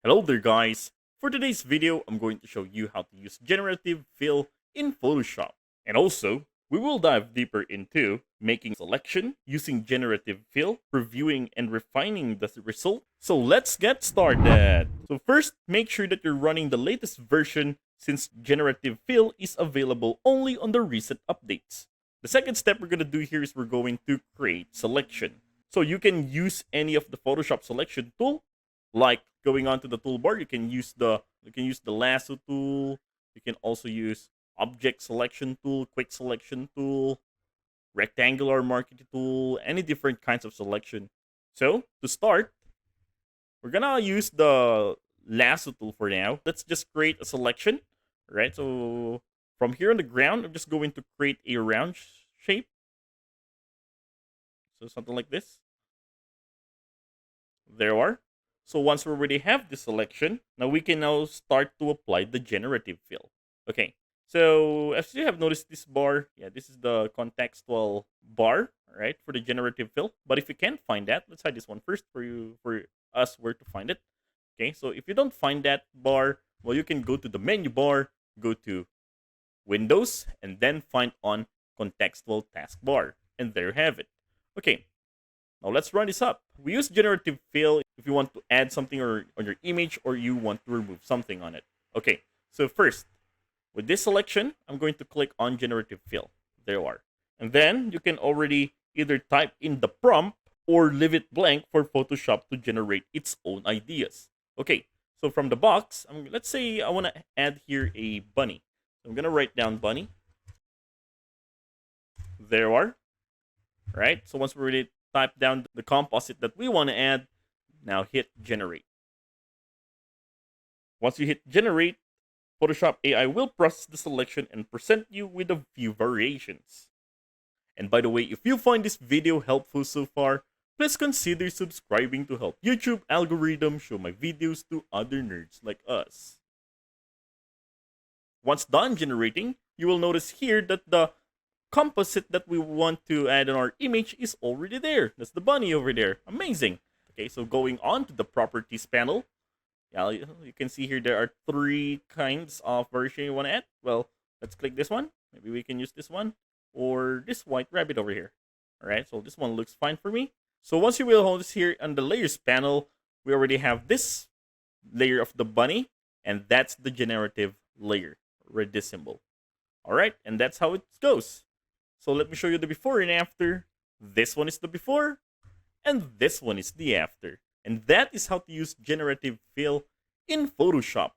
Hello there guys! For today's video, I'm going to show you how to use generative fill in Photoshop. And also, we will dive deeper into making selection using generative fill, previewing and refining the result. So let's get started! So first, make sure that you're running the latest version since generative fill is available only on the recent updates. The second step we're going to do here is we're going to create selection. So you can use any of the Photoshop selection tool, like going on to the toolbar. You can use the lasso tool. You can also use object selection tool, quick selection tool, rectangular marquee tool, any different kinds of selection. So to start, we're gonna use the lasso tool for now. Let's just create a selection, right? So from here on the ground, I'm just going to create a round shape. So something like this. There we are. So once we already have the selection, now we can now start to apply the generative fill. Okay, so as you have noticed this bar, yeah, this is the contextual bar, right, for the generative fill. But if you can't find that, let's hide this one first for us where to find it. Okay, so if you don't find that bar, well, you can go to the menu bar, go to Windows, and then find on contextual taskbar, and there you have it. Okay, now let's run this up. We use generative fill if you want to add something on your image or you want to remove something on it. Okay, so first, with this selection, I'm going to click on generative fill. There you are. And then you can already either type in the prompt or leave it blank for Photoshop to generate its own ideas. Okay, so from the box, let's say I want to add here a bunny. So I'm going to write down bunny. There you are. Right? So once we already type down the composite that we want to add, now hit generate. Once you hit generate, Photoshop AI will process the selection and present you with a few variations. And by the way, if you find this video helpful so far, please consider subscribing to help YouTube algorithm show my videos to other nerds like us. Once done generating, you will notice here that the composite that we want to add on our image is already there. That's the bunny over there. Amazing. Okay, so going on to the properties panel, yeah, you can see here there are three kinds of version you want to add. Well, let's click this one. Maybe we can use this one or this white rabbit over here. All right, so this one looks fine for me. So once you will notice here on the layers panel, we already have this layer of the bunny, and that's the generative layer, red this symbol. All right, and that's how it goes. So let me show you the before and after. This one is the before, and this one is the after. And that is how to use generative fill in Photoshop.